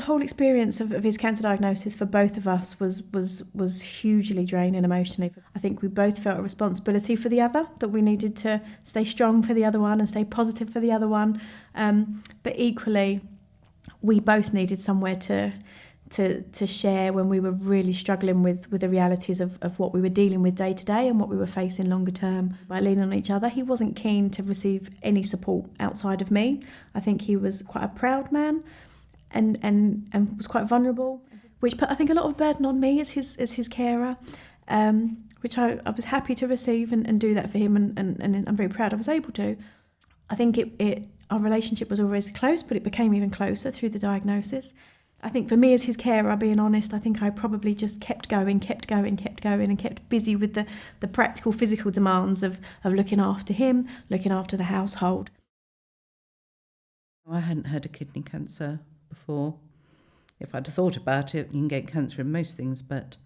whole experience of his cancer diagnosis for both of us was hugely draining emotionally. I think we both felt a responsibility for the other, that we needed to stay strong for the other one and stay positive for the other one. But equally, we both needed somewhere to share when we were really struggling with the realities of what we were dealing with day to day and what we were facing longer term. By leaning on each other, he wasn't keen to receive any support outside of me. I think he was quite a proud man and was quite vulnerable, which put, I think, a lot of burden on me as his carer, which I was happy to receive and do that for him, and I'm very proud I was able to. I think our relationship was always close, but it became even closer through the diagnosis. I think for me as his carer, being honest, I think I probably just kept going and kept busy with the practical physical demands of looking after him, looking after the household. I hadn't had a kidney cancer before. If I'd have thought about it, you can get cancer in most things, but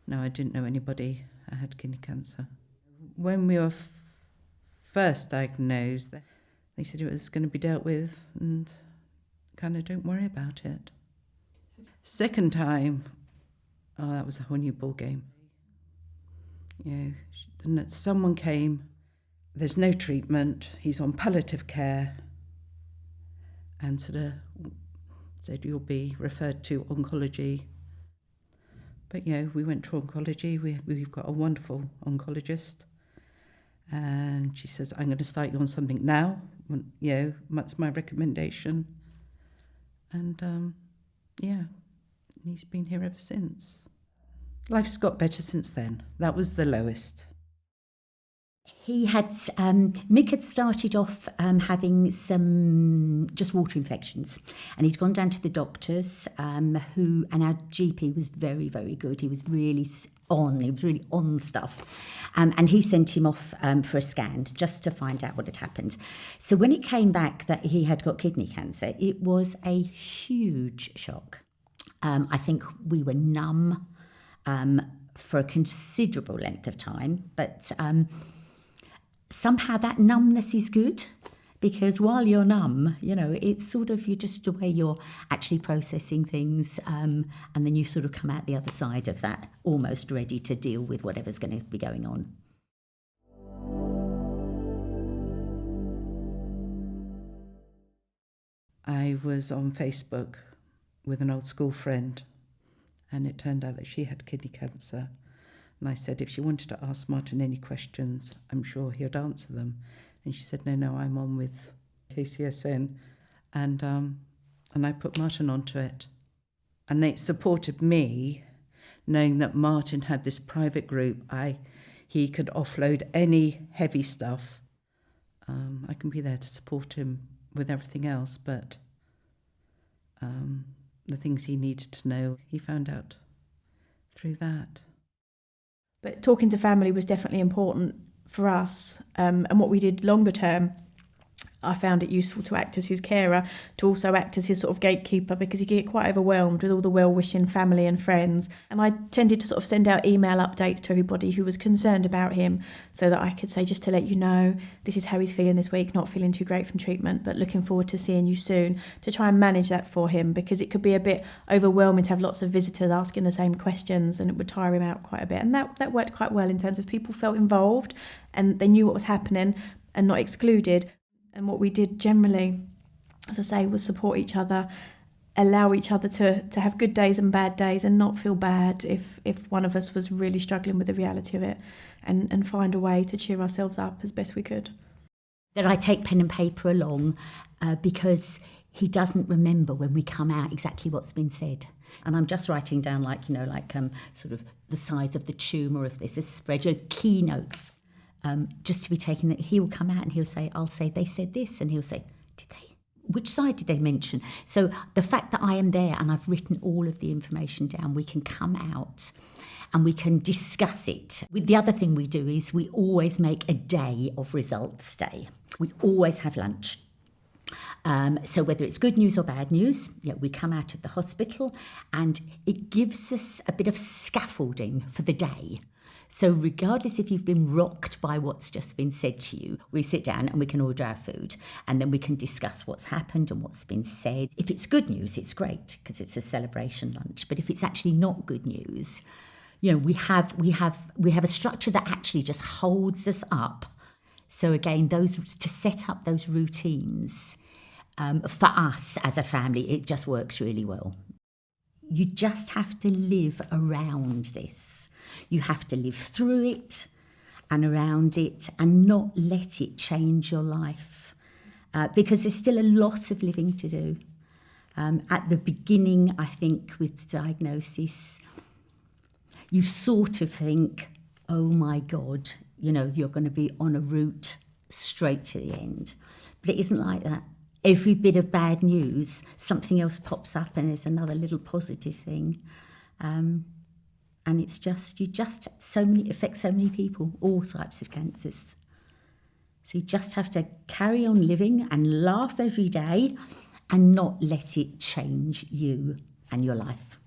no, I didn't know anybody that had kidney cancer. When we were first diagnosed, they said it was going to be dealt with and kind of don't worry about it. Second time, that was a whole new ball game. And someone came, there's no treatment, he's on palliative care, and sort of said you'll be referred to oncology. But we went to oncology. We've got a wonderful oncologist, and she says, I'm going to start you on something now. That's my recommendation. And he's been here ever since. Life's got better since then. That was the lowest. He had, Mick had started off having some just water infections, and he'd gone down to the doctors, and our GP was very, very good. He was really on stuff. And he sent him off for a scan just to find out what had happened. So when it came back that he had got kidney cancer, it was a huge shock. I think we were numb for a considerable length of time, but somehow that numbness is good, because while you're numb, it's sort of, you're just the way you're actually processing things, and then you sort of come out the other side of that almost ready to deal with whatever's going to be going on. I was on Facebook with an old school friend, and it turned out that she had kidney cancer. And I said if she wanted to ask Martin any questions, I'm sure he'd answer them. And she said, no, I'm on with KCSN. And I put Martin onto it. And it supported me, knowing that Martin had this private group. He could offload any heavy stuff. I can be there to support him with everything else, but the things he needed to know, he found out through that. But talking to family was definitely important for us, and what we did longer term, I found it useful to act as his carer, to also act as his sort of gatekeeper, because he get quite overwhelmed with all the well-wishing family and friends. And I tended to sort of send out email updates to everybody who was concerned about him, so that I could say, just to let you know, this is how he's feeling this week, not feeling too great from treatment, but looking forward to seeing you soon, to try and manage that for him, because it could be a bit overwhelming to have lots of visitors asking the same questions, and it would tire him out quite a bit. And that worked quite well in terms of people felt involved and they knew what was happening and not excluded. And what we did generally, as I say, was support each other, allow each other to have good days and bad days, and not feel bad if one of us was really struggling with the reality of it, and find a way to cheer ourselves up as best we could. That I take pen and paper along because he doesn't remember when we come out exactly what's been said. And I'm just writing down sort of the size of the tumour, if there's a spread, keynotes. Just to be taken, that he will come out and I'll say, they said this, and he'll say, did they? Which side did they mention? So the fact that I am there and I've written all of the information down, we can come out and we can discuss it. The other thing we do is we always make a day of results day. We always have lunch. So whether it's good news or bad news, we come out of the hospital and it gives us a bit of scaffolding for the day. So regardless if you've been rocked by what's just been said to you, we sit down and we can order our food, and then we can discuss what's happened and what's been said. If it's good news, it's great because it's a celebration lunch. But if it's actually not good news, we have a structure that actually just holds us up. So again, to set up those routines for us as a family, it just works really well. You just have to live around this. You have to live through it and around it and not let it change your life because there's still a lot of living to do. At the beginning, I think, with the diagnosis, you sort of think, oh my God, you're going to be on a route straight to the end. But it isn't like that. Every bit of bad news, something else pops up and there's another little positive thing. And it's just, affects so many people, all types of cancers. So you just have to carry on living and laugh every day and not let it change you and your life.